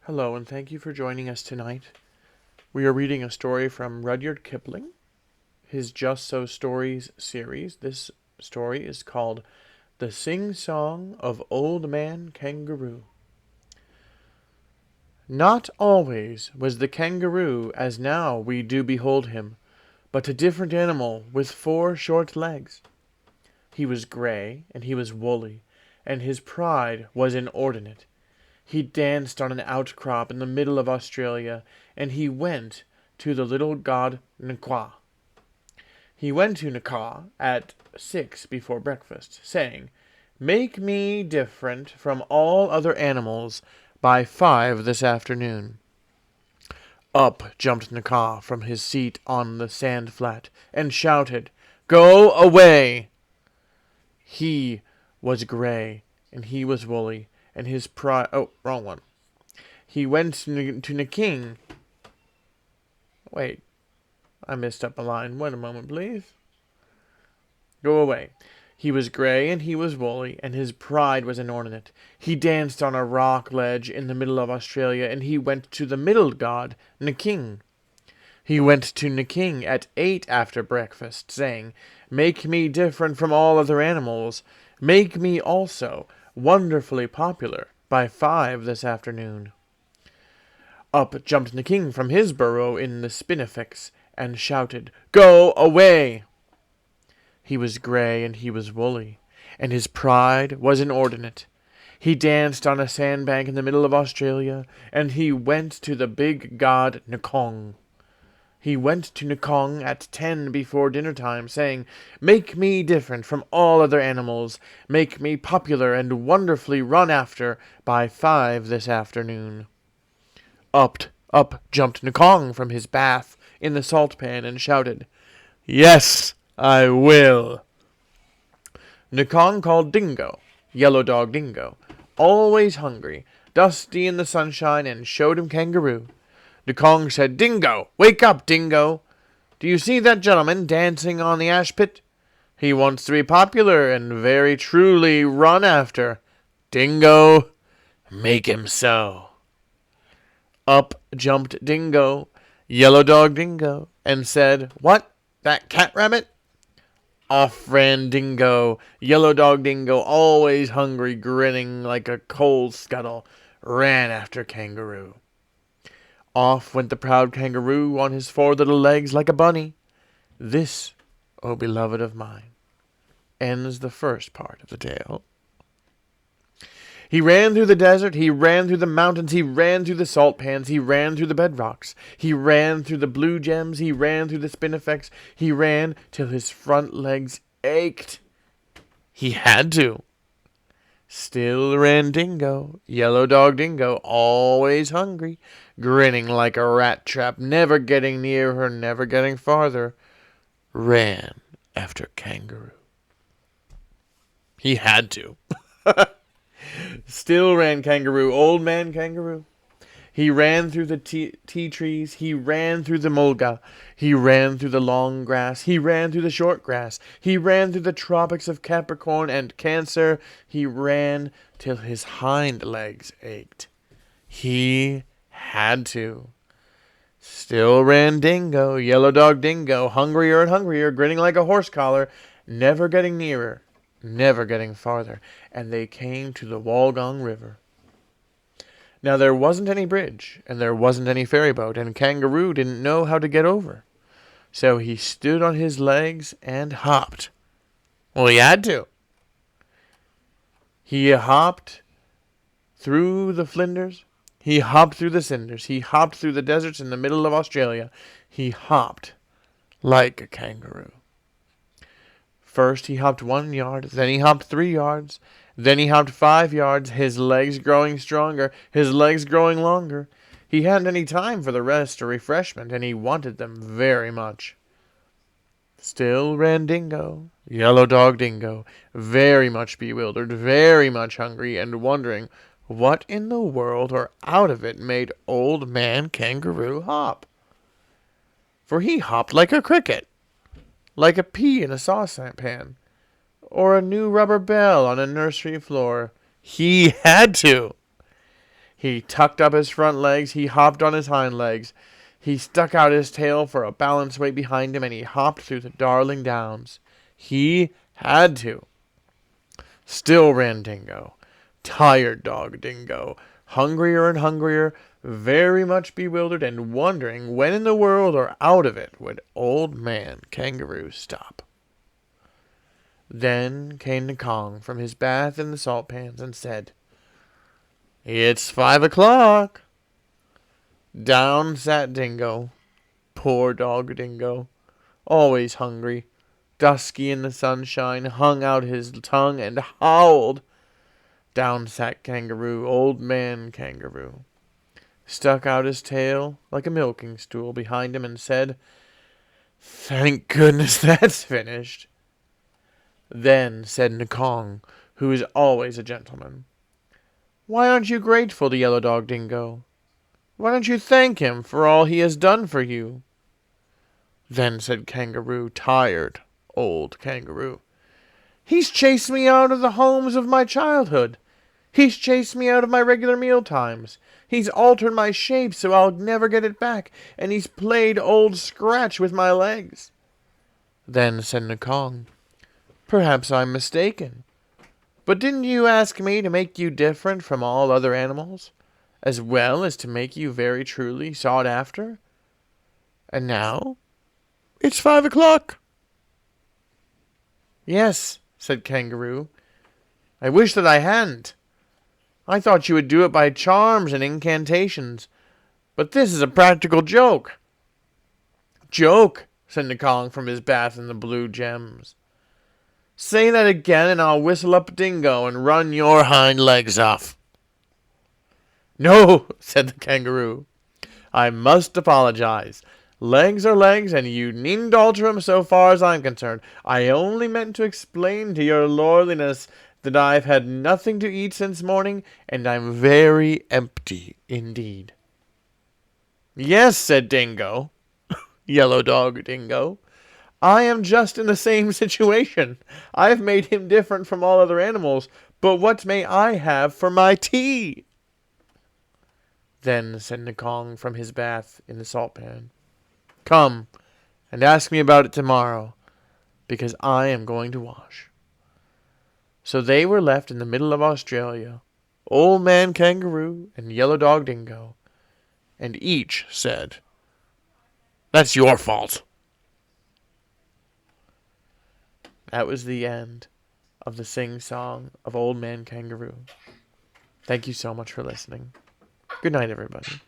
Hello, and thank you for joining us tonight. We are reading a story from Rudyard Kipling, his Just So Stories series. This story is called The Sing-Song of Old Man Kangaroo. Not always was the kangaroo as now we do behold him, but a different animal with 4 short legs. He was gray, and he was woolly, and his pride was inordinate. He danced on an outcrop in the middle of Australia, and he went to the little god Nkwa. He went to Nkwa at 6 before breakfast, saying, "Make me different from all other animals by 5 this afternoon." Up jumped Nkwa from his seat on the sand flat, and shouted, "Go away!" He was gray, and he was woolly, and his pride... Oh, wrong one. He went to Naking. Wait, I messed up a line. Wait a moment, please. Go away. He was gray, and he was woolly, and his pride was inordinate. He danced on a rock ledge in the middle of Australia, and he went to the middle god, Naking. He went to Naking at 8 after breakfast, saying, "Make me different from all other animals. Make me also wonderfully popular by 5 this afternoon." Up jumped the king from his burrow in the spinifex, and shouted, "Go away!" He was gray, and he was woolly, and his pride was inordinate. He danced on a sandbank in the middle of Australia, and he went to the big god Nkong. He went to Nkong at 10 before dinner time, saying, "Make me different from all other animals. Make me popular and wonderfully run after by 5 this afternoon." Up jumped Nkong from his bath in the salt pan and shouted, "Yes, I will." Nkong called Dingo, Yellow Dog Dingo, always hungry, dusty in the sunshine, and showed him Kangaroo. Nkong said, "Dingo, wake up, Dingo. Do you see that gentleman dancing on the ash pit? He wants to be popular and very truly run after. Dingo, make him so." Up jumped Dingo, Yellow Dog Dingo, and said, "What, that cat rabbit?" Off ran Dingo, Yellow Dog Dingo, always hungry, grinning like a coal scuttle, ran after Kangaroo. Off went the proud kangaroo on his 4 little legs like a bunny. This, O beloved of mine, ends the first part of the tale. He ran through the desert, he ran through the mountains, he ran through the salt pans, he ran through the bedrocks, he ran through the blue gems, he ran through the spinifex, he ran till his front legs ached. He had to. Still ran Dingo, Yellow Dog Dingo, always hungry, grinning like a rat trap, never getting near her, never getting farther, ran after Kangaroo. He had to. Still ran Kangaroo, old man Kangaroo. He ran through the tea trees, he ran through the mulga, he ran through the long grass, he ran through the short grass, he ran through the tropics of Capricorn and Cancer, he ran till his hind legs ached. He had to. Still ran Dingo, Yellow Dog Dingo, hungrier and hungrier, grinning like a horse collar, never getting nearer, never getting farther, and they came to the Walgong River. Now there wasn't any bridge, and there wasn't any ferry boat, and Kangaroo didn't know how to get over. So he stood on his legs and hopped. Well, he had to. He hopped through the flinders. He hopped through the cinders. He hopped through the deserts in the middle of Australia. He hopped like a kangaroo. First he hopped 1 yard, then he hopped 3 yards, then he hopped 5 yards, his legs growing stronger, his legs growing longer. He hadn't any time for the rest or refreshment, and he wanted them very much. Still ran Dingo, Yellow Dog Dingo, very much bewildered, very much hungry, and wondering what in the world or out of it made old man Kangaroo hop. For he hopped like a cricket, like a pea in a saucepan, or a new rubber bell on a nursery floor. He had to. He tucked up his front legs, he hopped on his hind legs, he stuck out his tail for a balance weight behind him, and he hopped through the Darling Downs. He had to. Still ran Dingo. Tired dog Dingo. Hungrier and hungrier, very much bewildered and wondering when in the world or out of it would Old Man Kangaroo stop. Then came the Kong from his bath in the salt pans and said, "It's 5 o'clock." Down sat Dingo. Poor dog Dingo. Always hungry. Dusky in the sunshine, hung out his tongue and howled. Down sat Kangaroo, Old Man Kangaroo. Stuck out his tail like a milking stool behind him and said, "Thank goodness that's finished." Then said Nakong, who is always a gentleman, "Why aren't you grateful to Yellow Dog Dingo? Why don't you thank him for all he has done for you?" Then said Kangaroo, tired old Kangaroo, "He's chased me out of the homes of my childhood. He's chased me out of my regular meal times. He's altered my shape so I'll never get it back, and he's played Old Scratch with my legs." Then said Nakong, "Perhaps I'm mistaken. But didn't you ask me to make you different from all other animals, as well as to make you very truly sought after? And now it's 5 o'clock." "Yes," said Kangaroo. "I wish that I hadn't. I thought you would do it by charms and incantations, but this is a practical joke." "Joke," said Nakong from his bath in the blue gems. "Say that again and I'll whistle up Dingo and run your hind legs off." "No," said the Kangaroo. "I must apologize. Legs are legs, and you needn't alter 'em so far as I'm concerned. I only meant to explain to your lordliness that I've had nothing to eat since morning, and I'm very empty indeed." "Yes," said Dingo, Yellow Dog Dingo, "I am just in the same situation. I've made him different from all other animals, but what may I have for my tea?" Then said Nakong from his bath in the salt pan, "Come and ask me about it tomorrow, because I am going to wash." So they were left in the middle of Australia, Old Man Kangaroo and Yellow Dog Dingo, and each said, "That's your fault." That was the end of the sing-song of Old Man Kangaroo. Thank you so much for listening. Good night, everybody.